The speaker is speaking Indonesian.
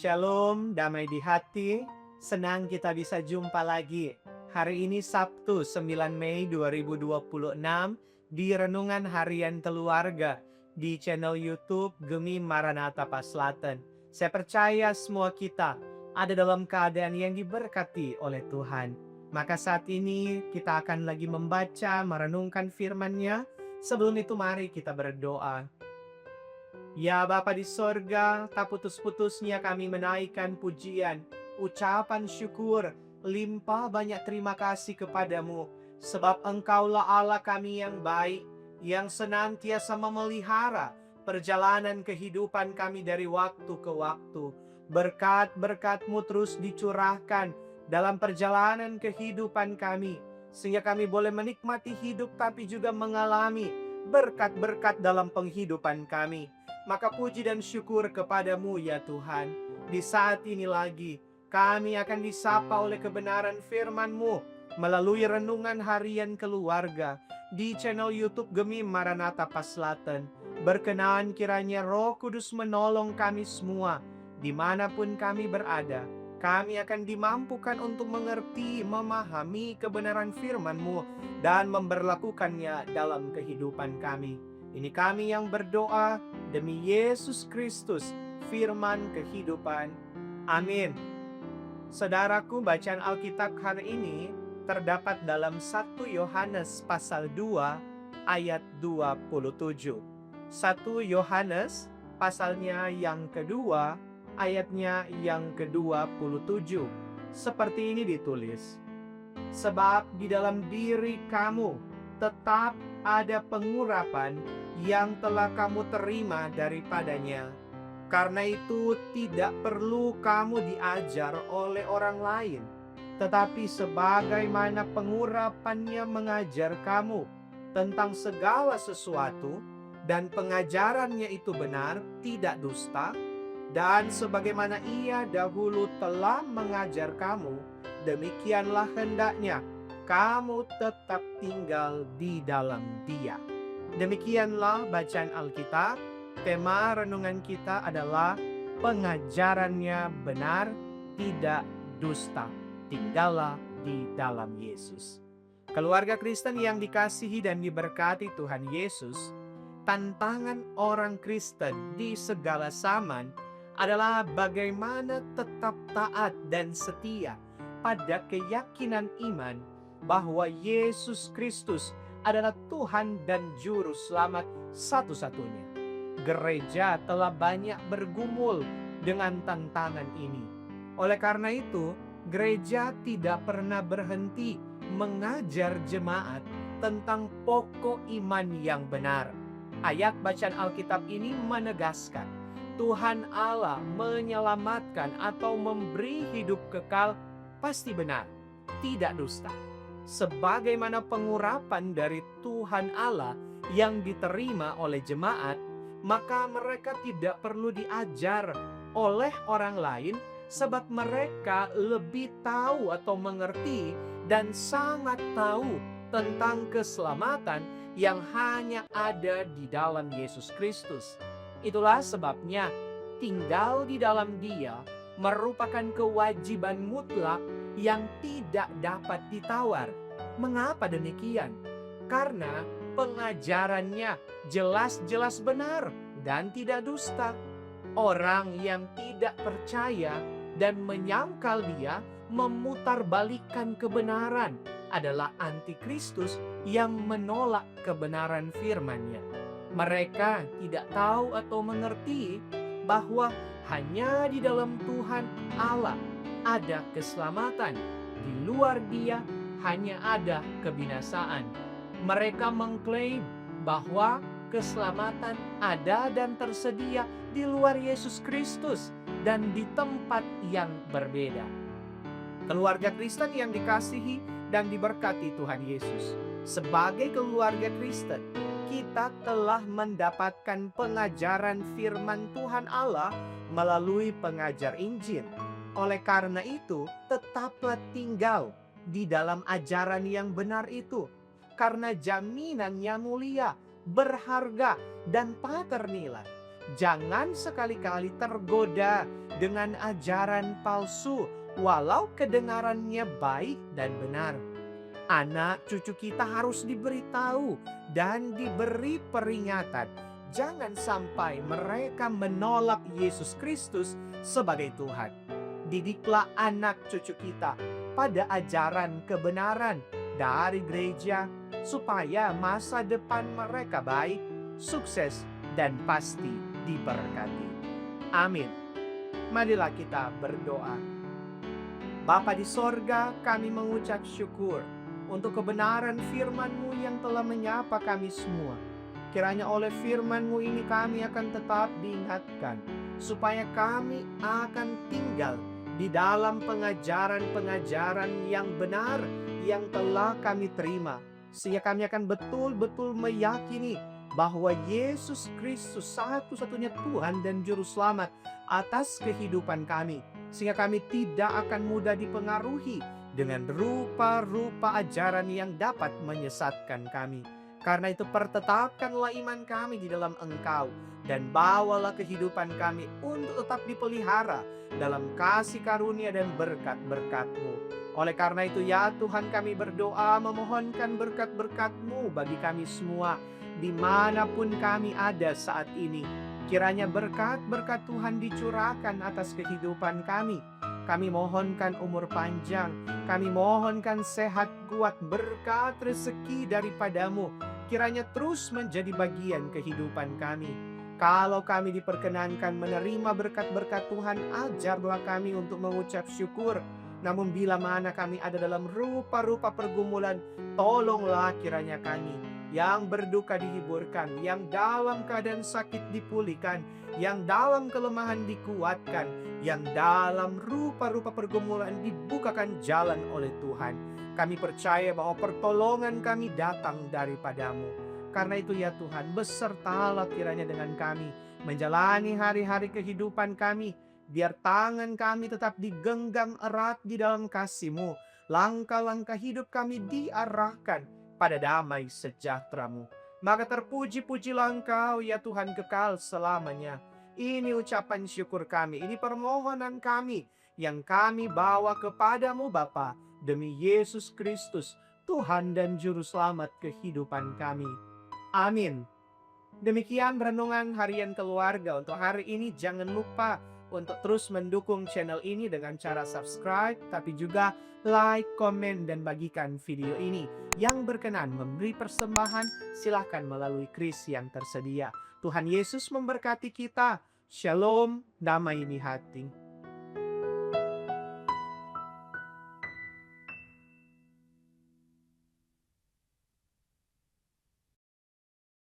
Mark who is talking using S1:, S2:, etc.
S1: Shalom, damai di hati. Senang kita bisa jumpa lagi. Hari ini Sabtu 9 Mei 2026 di Renungan Harian Keluarga di channel YouTube Gemi Maranatha Paslaten. Saya percaya semua kita ada dalam keadaan yang diberkati oleh Tuhan. Maka saat ini kita akan lagi membaca, merenungkan firman-Nya. Sebelum itu mari kita berdoa. Ya Bapa di sorga, tak putus-putusnya kami menaikkan pujian, ucapan syukur, limpah banyak terima kasih kepadamu, sebab Engkaulah Allah kami yang baik, yang senantiasa memelihara perjalanan kehidupan kami dari waktu ke waktu. Berkat-berkat-Mu terus dicurahkan dalam perjalanan kehidupan kami, sehingga kami boleh menikmati hidup tapi juga mengalami berkat-berkat dalam penghidupan kami. Maka puji dan syukur kepadamu ya Tuhan. Di saat ini lagi kami akan disapa oleh kebenaran firman-Mu melalui renungan harian keluarga di channel YouTube Gemi Maranatha Paslaten. Berkenan kiranya Roh Kudus menolong kami semua dimanapun kami berada. Kami akan dimampukan untuk mengerti, memahami kebenaran firman-Mu dan memberlakukannya dalam kehidupan kami. Ini kami yang berdoa demi Yesus Kristus, firman kehidupan. Amin. Saudaraku, bacaan Alkitab hari ini terdapat dalam 1 Yohanes pasal 2 ayat 27. 1 Yohanes pasalnya yang kedua, ayatnya yang ke-27. Seperti ini ditulis. Sebab di dalam diri kamu tetap ada pengurapan yang telah kamu terima daripadanya. Karena itu tidak perlu kamu diajar oleh orang lain, tetapi sebagaimana pengurapannya mengajar kamu tentang segala sesuatu, dan pengajarannya itu benar, tidak dusta, dan sebagaimana ia dahulu telah mengajar kamu, demikianlah hendaknya kamu tetap tinggal di dalam Dia. Demikianlah bacaan Alkitab. Tema renungan kita adalah pengajarannya benar, tidak dusta. Tinggallah di dalam Yesus. Keluarga Kristen yang dikasihi dan diberkati Tuhan Yesus, tantangan orang Kristen di segala zaman adalah bagaimana tetap taat dan setia pada keyakinan iman bahwa Yesus Kristus adalah Tuhan dan Juru Selamat satu-satunya. Gereja telah banyak bergumul dengan tantangan ini. Oleh karena itu, gereja tidak pernah berhenti mengajar jemaat tentang pokok iman yang benar. Ayat bacaan Alkitab ini menegaskan, Tuhan Allah menyelamatkan atau memberi hidup kekal pasti benar, tidak dusta. Sebagaimana pengurapan dari Tuhan Allah yang diterima oleh jemaat, maka mereka tidak perlu diajar oleh orang lain, sebab mereka lebih tahu atau mengerti dan sangat tahu tentang keselamatan yang hanya ada di dalam Yesus Kristus. Itulah sebabnya tinggal di dalam Dia merupakan kewajiban mutlak yang tidak dapat ditawar. Mengapa demikian? Karena pengajarannya jelas-jelas benar dan tidak dusta. Orang yang tidak percaya dan menyangkal Dia memutarbalikkan kebenaran adalah antikristus yang menolak kebenaran firman-Nya. Mereka tidak tahu atau mengerti bahwa hanya di dalam Tuhan Allah ada keselamatan. Di luar Dia hanya ada kebinasaan. Mereka mengklaim bahwa keselamatan ada dan tersedia di luar Yesus Kristus dan di tempat yang berbeda. Keluarga Kristen yang dikasihi dan diberkati Tuhan Yesus, sebagai keluarga Kristen, kita telah mendapatkan pengajaran firman Tuhan Allah melalui pengajar Injil. Oleh karena itu, tetaplah tinggal di dalam ajaran yang benar itu, karena jaminannya mulia, berharga, dan tak ternilai. Jangan sekali-kali tergoda dengan ajaran palsu, walau kedengarannya baik dan benar. Anak cucu kita harus diberitahu dan diberi peringatan. Jangan sampai mereka menolak Yesus Kristus sebagai Tuhan. Didiklah anak cucu kita pada ajaran kebenaran dari gereja, supaya masa depan mereka baik, sukses, dan pasti diberkati. Amin. Marilah kita berdoa. Bapa di sorga, kami mengucap syukur untuk kebenaran firman-Mu yang telah menyapa kami semua. Kiranya oleh firman-Mu ini kami akan tetap diingatkan, supaya kami akan tinggal di dalam pengajaran-pengajaran yang benar yang telah kami terima. Sehingga kami akan betul-betul meyakini bahwa Yesus Kristus satu-satunya Tuhan dan Juru Selamat atas kehidupan kami. Sehingga kami tidak akan mudah dipengaruhi dengan rupa-rupa ajaran yang dapat menyesatkan kami. Karena itu pertetapkanlah iman kami di dalam Engkau, dan bawalah kehidupan kami untuk tetap dipelihara dalam kasih karunia dan berkat-berkat-Mu. Oleh karena itu ya Tuhan, kami berdoa memohonkan berkat-berkat-Mu bagi kami semua, dimanapun kami ada saat ini. Kiranya berkat-berkat Tuhan dicurahkan atas kehidupan kami. Kami mohonkan umur panjang, kami mohonkan sehat kuat, berkat rezeki daripada-Mu. Kiranya terus menjadi bagian kehidupan kami. Kalau kami diperkenankan menerima berkat-berkat Tuhan, ajarlah kami untuk mengucap syukur. Namun bila mana kami ada dalam rupa-rupa pergumulan, tolonglah kiranya kami yang berduka dihiburkan, yang dalam keadaan sakit dipulihkan, yang dalam kelemahan dikuatkan, yang dalam rupa-rupa pergumulan dibukakan jalan oleh Tuhan. Kami percaya bahwa pertolongan kami datang daripada-Mu. Karena itu ya Tuhan, besertalah kiranya dengan kami menjalani hari-hari kehidupan kami. Biar tangan kami tetap digenggam erat di dalam kasih-Mu. Langkah-langkah hidup kami diarahkan pada damai sejahtera-Mu. Maka terpuji-pujilah Engkau ya Tuhan kekal selamanya. Ini ucapan syukur kami, ini permohonan kami yang kami bawa kepada-Mu Bapa, demi Yesus Kristus, Tuhan dan Juru Selamat kehidupan kami. Amin. Demikian renungan harian keluarga untuk hari ini. Jangan lupa untuk terus mendukung channel ini dengan cara subscribe, tapi juga like, komen, dan bagikan video ini. Yang berkenan memberi persembahan, silahkan melalui kris yang tersedia. Tuhan Yesus memberkati kita. Shalom, damai di hati.